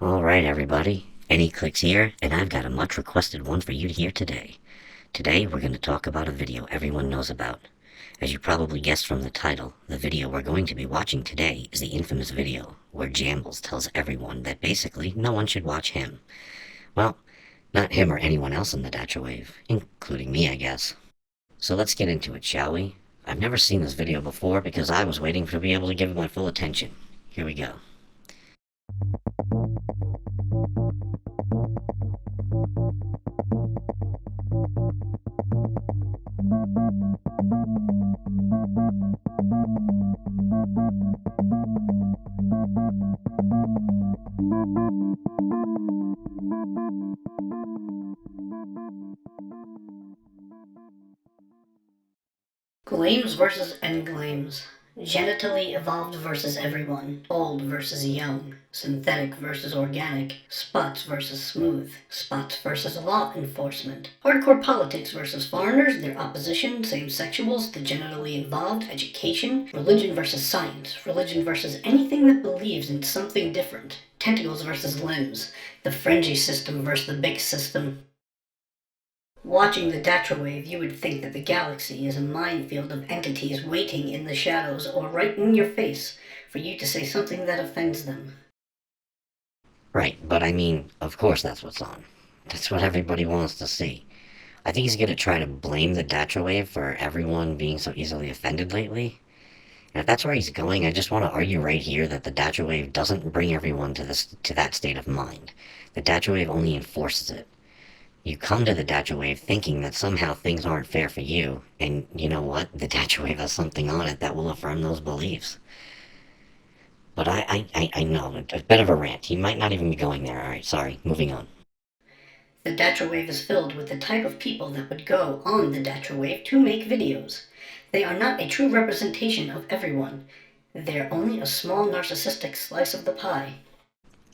Alright everybody, Ankyclicks here, and I've got a much requested one for you to hear today. Today we're going to talk about a video everyone knows about. As you probably guessed from the title, the video we're going to be watching today is the infamous video where Jambles tells everyone that basically no one should watch him. Well, not him or anyone else in the Dacha Wave, including me I guess. So let's get into it, shall we? I've never seen this video before because I was waiting to be able to give it my full attention. Here we go. Glames versus Englames. Genitally evolved versus everyone. Old versus young. Synthetic versus organic. Spots versus smooth. Spots versus law enforcement. Hardcore politics versus foreigners, their opposition, same-sexuals, the genitally involved, education. Religion versus science. Religion versus anything that believes in something different. Tentacles versus limbs. The fringy system versus the big system. Watching the Dacha Wave, you would think that the galaxy is a minefield of entities waiting in the shadows or right in your face for you to say something that offends them. Right, but I mean, of course that's what's on. That's what everybody wants to see. I think he's gonna try to blame the Dacha Wave for everyone being so easily offended lately. And if that's where he's going, I just want to argue right here that the Dacha Wave doesn't bring everyone to that state of mind. The Dacha Wave only enforces it. You come to the Dacha Wave thinking that somehow things aren't fair for you, and you know what? The Dacha Wave has something on it that will affirm those beliefs. But I know, a bit of a rant. He might not even be going there. Alright, sorry, moving on. The Dacha Wave is filled with the type of people that would go on the Dacha Wave to make videos. They are not a true representation of everyone. They're only a small narcissistic slice of the pie.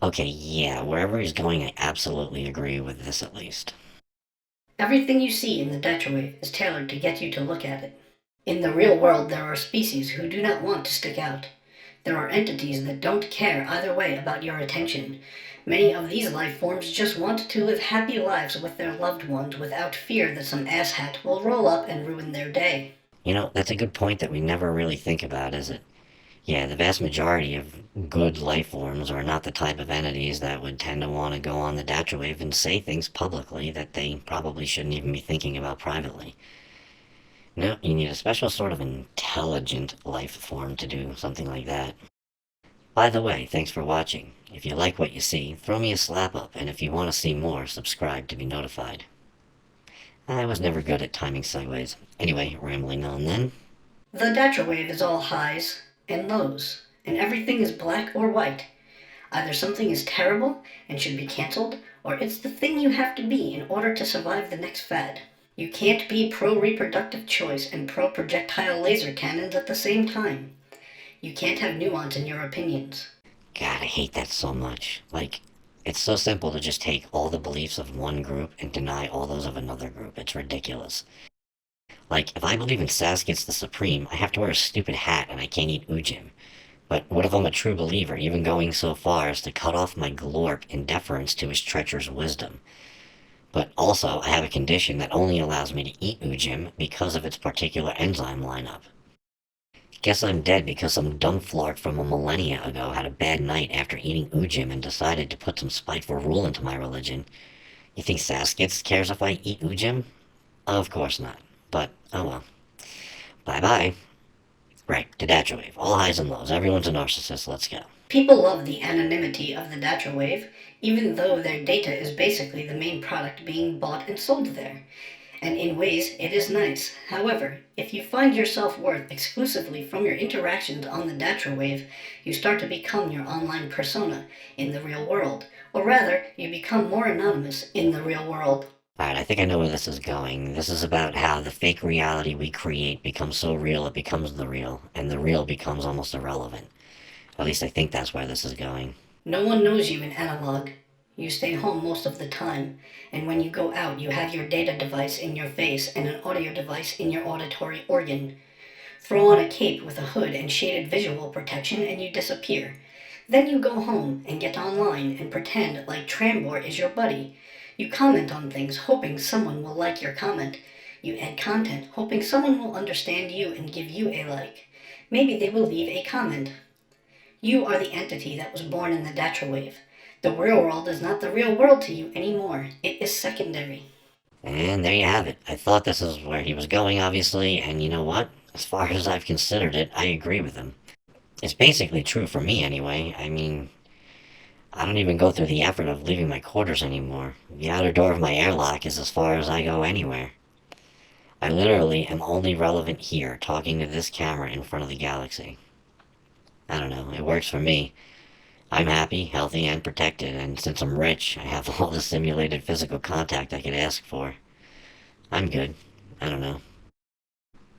Okay, yeah, wherever he's going, I absolutely agree with this at least. Everything you see in the Dacha Wave is tailored to get you to look at it. In the real world, there are species who do not want to stick out. There are entities that don't care either way about your attention. Many of these life forms just want to live happy lives with their loved ones without fear that some asshat will roll up and ruin their day. You know, that's a good point that we never really think about, is it? Yeah, the vast majority of good life forms are not the type of entities that would tend to want to go on the Dacha Wave and say things publicly that they probably shouldn't even be thinking about privately. No, you need a special sort of intelligent life form to do something like that. By the way, thanks for watching. If you like what you see, throw me a slap up, and if you want to see more, subscribe to be notified. I was never good at timing segues. Anyway, rambling on then. The Dacha Wave is all highs and lows, and everything is black or white. Either something is terrible and should be cancelled, or it's the thing you have to be in order to survive the next fad. You can't be pro-reproductive choice and pro-projectile laser cannons at the same time. You can't have nuance in your opinions. God, I hate that so much. Like, it's so simple to just take all the beliefs of one group and deny all those of another group. It's ridiculous. Like, if I believe in Saskat's the Supreme, I have to wear a stupid hat and I can't eat ujim. But what if I'm a true believer, even going so far as to cut off my glorp in deference to his treacherous wisdom? But also, I have a condition that only allows me to eat ujim because of its particular enzyme lineup. Guess I'm dead because some dumb flark from a millennia ago had a bad night after eating ujim and decided to put some spiteful rule into my religion. You think Saskat's cares if I eat ujim? Of course not. But, oh well. Bye-bye. Right, the Dacha Wave. All highs and lows. Everyone's a narcissist. Let's go. People love the anonymity of the Dacha Wave, even though their data is basically the main product being bought and sold there. And in ways, it is nice. However, if you find your self-worth exclusively from your interactions on the Dacha Wave, you start to become your online persona in the real world. Or rather, you become more anonymous in the real world. Alright, I think I know where this is going. This is about how the fake reality we create becomes so real it becomes the real, and the real becomes almost irrelevant. At least I think that's where this is going. No one knows you in analog. You stay home most of the time, and when you go out you have your data device in your face and an audio device in your auditory organ. Throw on a cape with a hood and shaded visual protection and you disappear. Then you go home and get online and pretend like Trambor is your buddy. You comment on things hoping someone will like your comment. You add content hoping someone will understand you and give you a like. Maybe they will leave a comment. You are the entity that was born in the Datra wave. The real world is not the real world to you anymore. It is secondary. And there you have it. I thought this is where he was going, obviously, and you know what? As far as I've considered it, I agree with him. It's basically true for me, anyway. I mean, I don't even go through the effort of leaving my quarters anymore. The outer door of my airlock is as far as I go anywhere. I literally am only relevant here, talking to this camera in front of the galaxy. I don't know, it works for me. I'm happy, healthy, and protected, and since I'm rich, I have all the simulated physical contact I could ask for. I'm good. I don't know.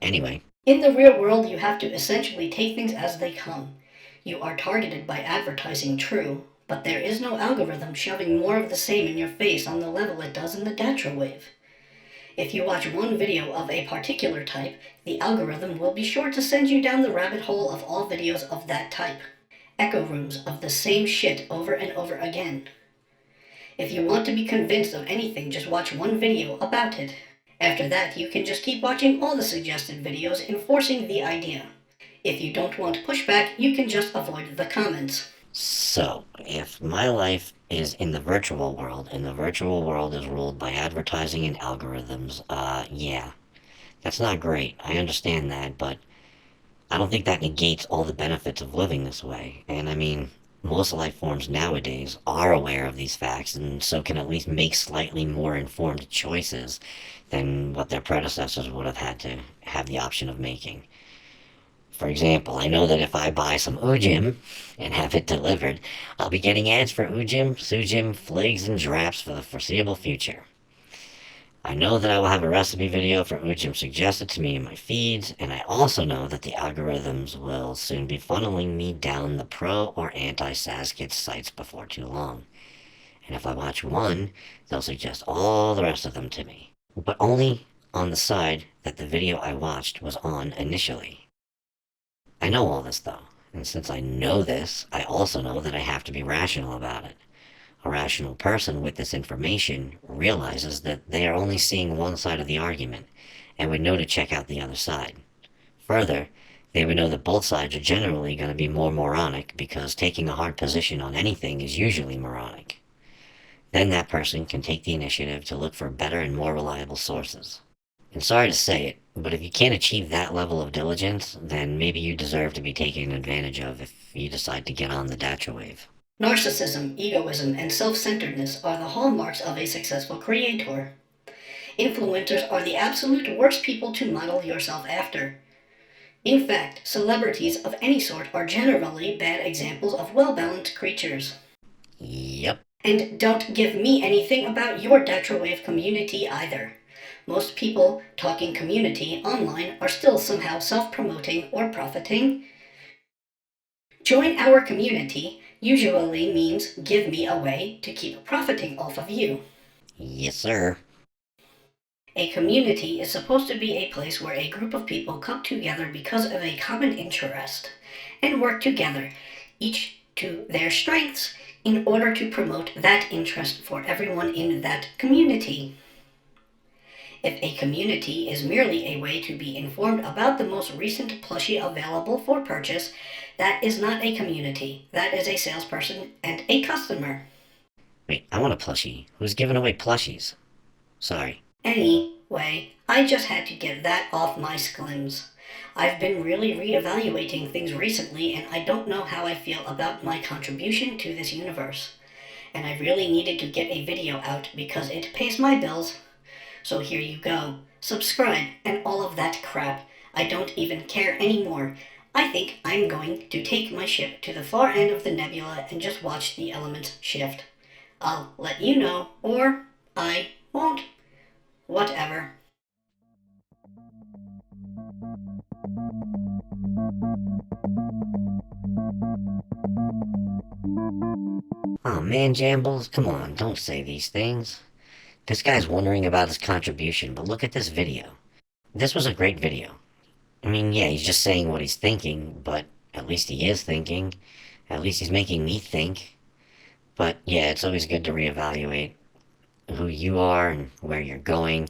Anyway. In the real world, you have to essentially take things as they come. You are targeted by advertising, true, but there is no algorithm shoving more of the same in your face on the level it does in the Datra wave. If you watch one video of a particular type, the algorithm will be sure to send you down the rabbit hole of all videos of that type. Echo rooms of the same shit over and over again. If you want to be convinced of anything, just watch one video about it. After that, you can just keep watching all the suggested videos enforcing the idea. If you don't want pushback, you can just avoid the comments. So, if my life is in the virtual world, and the virtual world is ruled by advertising and algorithms, yeah. That's not great. I understand that, but I don't think that negates all the benefits of living this way. And I mean, most life forms nowadays are aware of these facts and so can at least make slightly more informed choices than what their predecessors would have had to have the option of making. For example, I know that if I buy some Ujim and have it delivered, I'll be getting ads for Ujim, Sujim, Fligs, and Draps for the foreseeable future. I know that I will have a recipe video for Ujim suggested to me in my feeds, and I also know that the algorithms will soon be funneling me down the pro or anti-Saskit sites before too long. And if I watch one, they'll suggest all the rest of them to me. But only on the side that the video I watched was on initially. I know all this though, and since I know this, I also know that I have to be rational about it. A rational person with this information realizes that they are only seeing one side of the argument, and would know to check out the other side. Further, they would know that both sides are generally going to be more moronic, because taking a hard position on anything is usually moronic. Then that person can take the initiative to look for better and more reliable sources. And sorry to say it, but if you can't achieve that level of diligence, then maybe you deserve to be taken advantage of if you decide to get on the Datra wave. Narcissism, egoism, and self-centeredness are the hallmarks of a successful creator. Influencers are the absolute worst people to model yourself after. In fact, celebrities of any sort are generally bad examples of well-balanced creatures. Yep. And don't give me anything about your Datra wave community either. Most people talking community online are still somehow self-promoting or profiting. Join our community usually means give me a way to keep profiting off of you. Yes, sir. A community is supposed to be a place where a group of people come together because of a common interest and work together, each to their strengths, in order to promote that interest for everyone in that community. If a community is merely a way to be informed about the most recent plushie available for purchase, that is not a community. That is a salesperson and a customer. Wait, I want a plushie. Who's giving away plushies? Sorry. Anyway, I just had to get that off my sklims. I've been really reevaluating things recently, and I don't know how I feel about my contribution to this universe. And I really needed to get a video out because it pays my bills. So here you go. Subscribe and all of that crap. I don't even care anymore. I think I'm going to take my ship to the far end of the nebula and just watch the elements shift. I'll let you know, or I won't. Whatever. Oh man, Jambles, come on, don't say these things. This guy's wondering about his contribution, but look at this video. This was a great video. I mean, yeah, he's just saying what he's thinking, but at least he is thinking. At least he's making me think. But yeah, it's always good to reevaluate who you are and where you're going.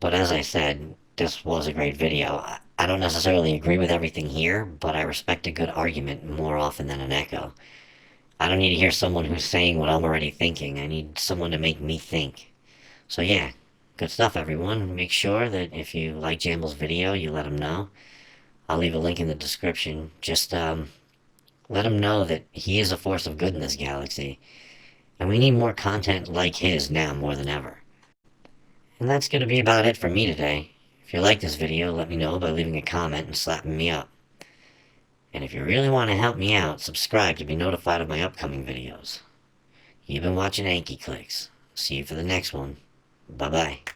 But as I said, this was a great video. I don't necessarily agree with everything here, but I respect a good argument more often than an echo. I don't need to hear someone who's saying what I'm already thinking. I need someone to make me think. So yeah, good stuff, everyone. Make sure that if you like Jambles' video, you let him know. I'll leave a link in the description. Just let him know that he is a force of good in this galaxy, and we need more content like his now more than ever. And that's going to be about it for me today. If you like this video, let me know by leaving a comment and slapping me up. And if you really want to help me out, subscribe to be notified of my upcoming videos. You've been watching Ankyclicks. See you for the next one. Bye-bye.